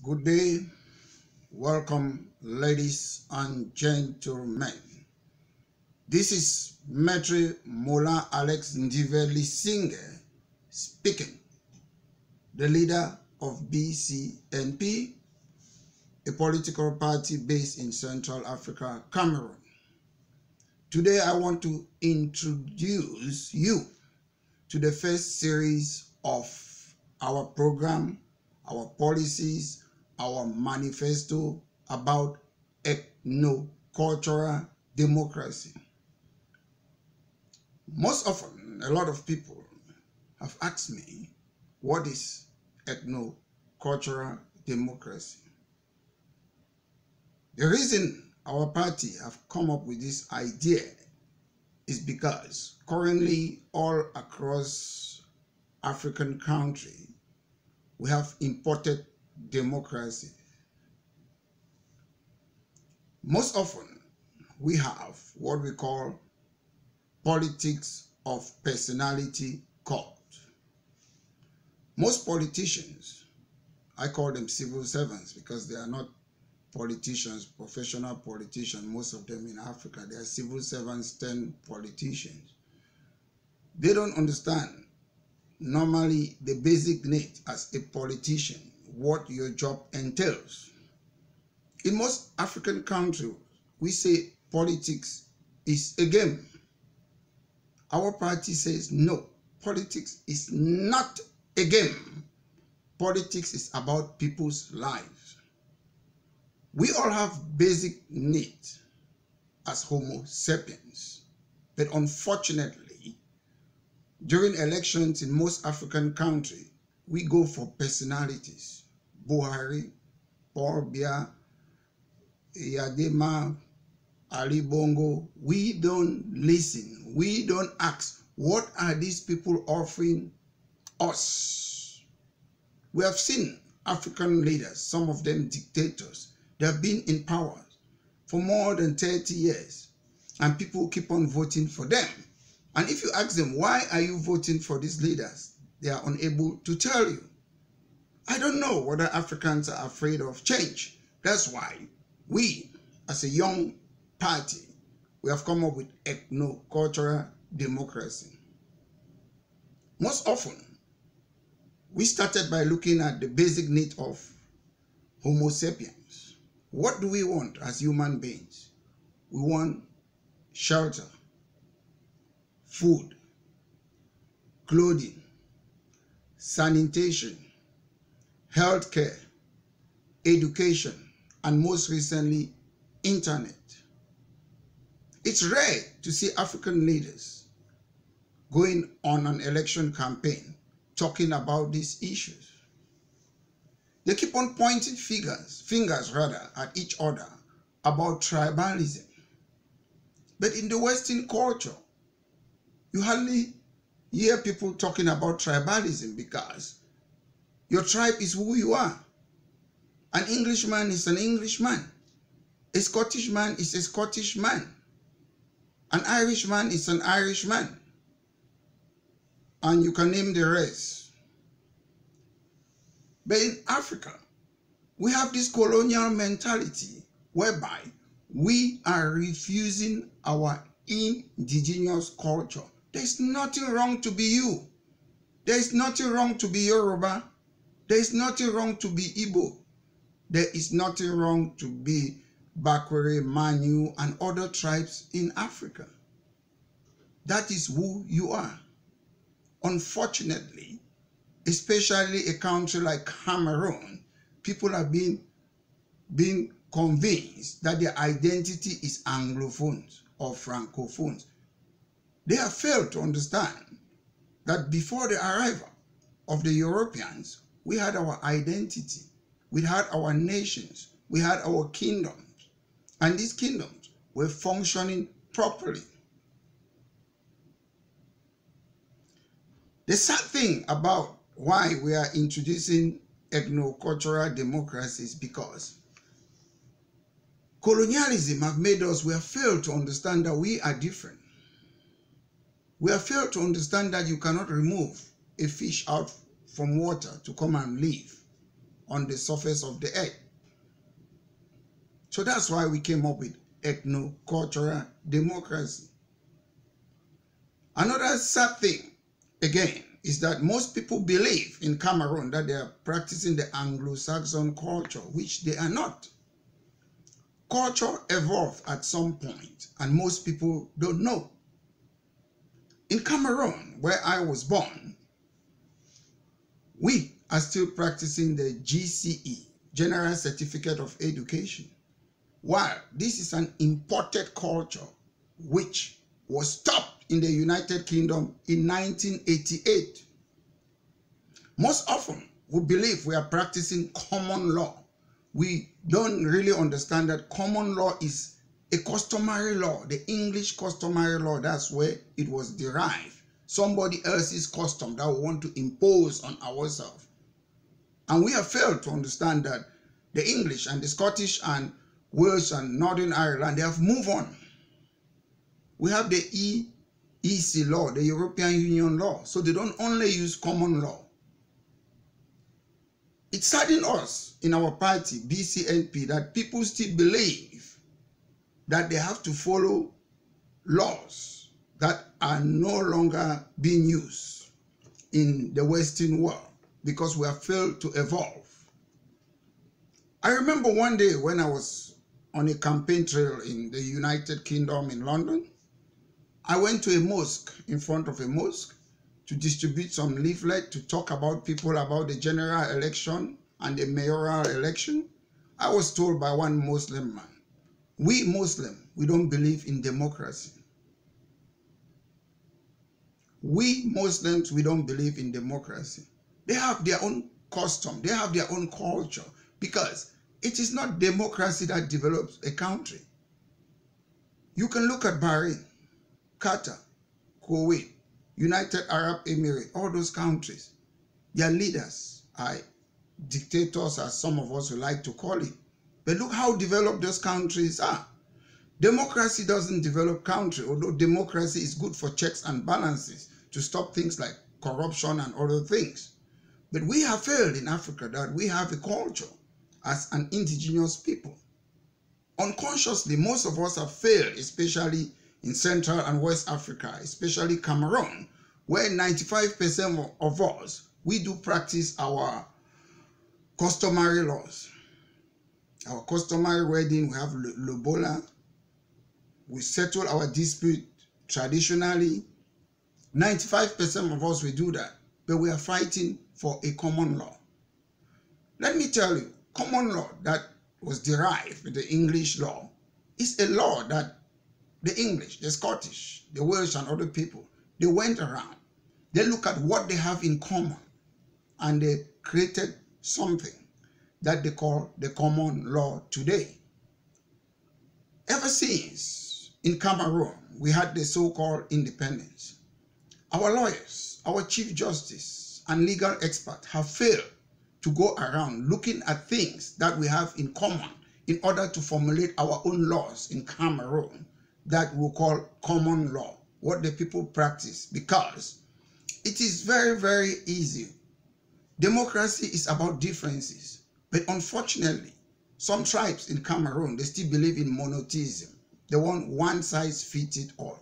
Good day, welcome ladies and gentlemen. This is Maitre Mola Alex Ndive Lisinge speaking, the leader of BCNP, a political party based in Central Africa, Cameroon. Today I want to introduce you to the first series of our program, our policies, our manifesto about ethnocultural democracy. Most often, a lot of people have asked me, what is ethnocultural democracy? The reason our party have come up with this idea is because currently all across African countries, we have imported democracy. Most often, we have what we call politics of personality cult. Most politicians, I call them civil servants because they are not politicians, professional politicians, most of them in Africa. They are civil servants turned politicians. They don't understand normally the basic need as a politician, what your job entails. In most African countries, we say politics is a game. Our party says no, politics is not a game. Politics is about people's lives. We all have basic needs as Homo sapiens, but unfortunately, during elections in most African countries, we go for personalities. Buhari, Paul Biya, Yadema, Ali Bongo. We don't listen. We don't ask, what are these people offering us? We have seen African leaders, some of them dictators, they have been in power for more than 30 years, and people keep on voting for them. And if you ask them, why are you voting for these leaders? They are unable to tell you. I don't know whether Africans are afraid of change. That's why we, as a young party, we have come up with ethnocultural democracy. Most often, we started by looking at the basic need of Homo sapiens. What do we want as human beings? We want shelter, food, clothing, sanitation, healthcare, education, and most recently, internet. It's rare to see African leaders going on an election campaign talking about these issues. They keep on pointing fingers at each other about tribalism. But in the Western culture, you hardly hear people talking about tribalism because your tribe is who you are. An Englishman is an Englishman. A Scottish man is a Scottish man. An Irishman is an Irishman. And you can name the rest. But in Africa, we have this colonial mentality whereby we are refusing our indigenous culture. There's nothing wrong to be you. There's nothing wrong to be Yoruba. There's nothing wrong to be Igbo. There is nothing wrong to be Bakwere, Manu, and other tribes in Africa. That is who you are. Unfortunately, especially a country like Cameroon, people are being convinced that their identity is Anglophones or Francophones. They have failed to understand that before the arrival of the Europeans, we had our identity, we had our nations, we had our kingdoms, and these kingdoms were functioning properly. The sad thing about why we are introducing ethnocultural democracy is because colonialism have made us, we have failed to understand that we are different. We have failed to understand that you cannot remove a fish out from water to come and live. on the surface of the earth. So that's why we came up with ethnocultural democracy. Another sad thing, again, is that most people believe in Cameroon that they are practicing the Anglo-Saxon culture, which they are not. Culture evolved at some point, and most people don't know. In Cameroon, where I was born, we are still practicing the GCE, General Certificate of Education. While this is an imported culture which was stopped in the United Kingdom in 1988. Most often, we believe we are practicing common law. We don't really understand that common law is a customary law, the English customary law. That's where it was derived. Somebody else's custom that we want to impose on ourselves. And we have failed to understand that the English and the Scottish and Wales and Northern Ireland, they have moved on. We have the EEC law, the European Union law, so they don't only use common law. It saddens us in our party, BCNP, that people still believe that they have to follow laws that are no longer being used in the Western world because we have failed to evolve. I remember one day when I was on a campaign trail in the United Kingdom in London, I went to a mosque, in front of a mosque, to distribute some leaflet to talk about people about the general election and the mayoral election. I was told by one Muslim man, we Muslims, we don't believe in democracy. We Muslims, we don't believe in democracy. They have their own custom, they have their own culture, because it is not democracy that develops a country. You can look at Bahrain, Qatar, Kuwait, United Arab Emirates, all those countries. Their leaders are dictators, as some of us would like to call it. But look how developed those countries are. Democracy doesn't develop country, although democracy is good for checks and balances to stop things like corruption and other things. But we have failed in Africa that we have a culture as an indigenous people. Unconsciously, most of us have failed, especially in Central and West Africa, especially Cameroon, where 95% of us, we do practice our customary laws. Our customary wedding, we have lobola. We settle our dispute traditionally. 95% of us, we do that, but we are fighting for a common law. Let me tell you, common law that was derived with the English law is a law that the English, the Scottish, the Welsh and other people, they went around. They look at what they have in common and they created something that they call the common law today. Ever since in Cameroon, we had the so-called independence, our lawyers, our chief justice and legal experts have failed to go around looking at things that we have in common in order to formulate our own laws in Cameroon that we call common law, what the people practice, because it is very, very easy. Democracy is about differences, but unfortunately, some tribes in Cameroon, they still believe in monotheism. They want one size fits it all.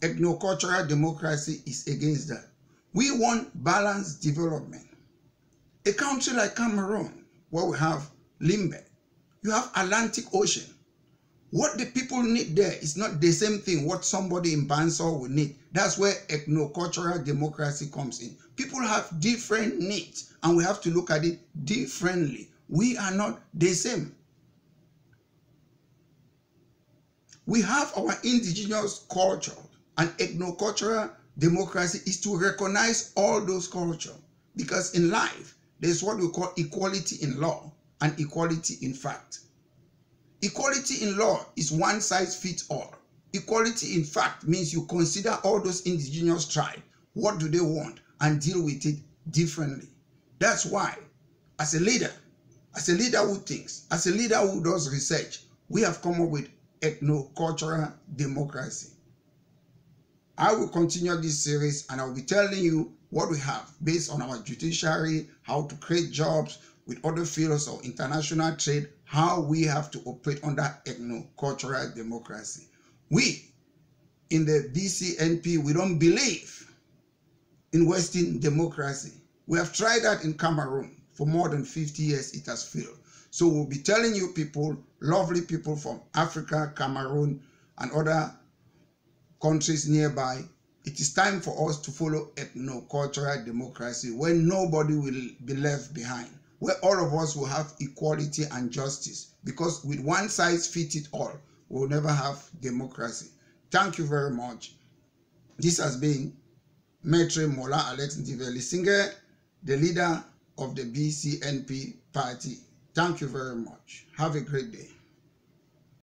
Ethnocultural democracy is against that. We want balanced development. A country like Cameroon, where we have Limbe, you have Atlantic Ocean. What the people need there is not the same thing what somebody in Bansor will need. That's where ethnocultural democracy comes in. People have different needs and we have to look at it differently. We are not the same. We have our indigenous culture, and ethnocultural democracy is to recognize all those cultures, because in life, there's what we call equality in law and equality in fact. Equality in law is one size fits all. Equality in fact means you consider all those indigenous tribes, what do they want, and deal with it differently. That's why, as a leader who thinks, as a leader who does research, we have come up with ethnocultural democracy. I will continue this series and I'll be telling you what we have based on our judiciary, how to create jobs. with other fields of international trade, how we have to operate under ethnocultural democracy. We, in the BCNP, we don't believe in Western democracy. We have tried that in Cameroon. For more than 50 years, it has failed. So we'll be telling you people, lovely people from Africa, Cameroon, and other countries nearby, it is time for us to follow ethnocultural democracy, where nobody will be left behind, where all of us will have equality and justice, because with one size fit it all, we'll never have democracy. Thank you very much. This has been Maitre Mola Ndive Lisinge, the leader of the BCNP party. Thank you very much. Have a great day.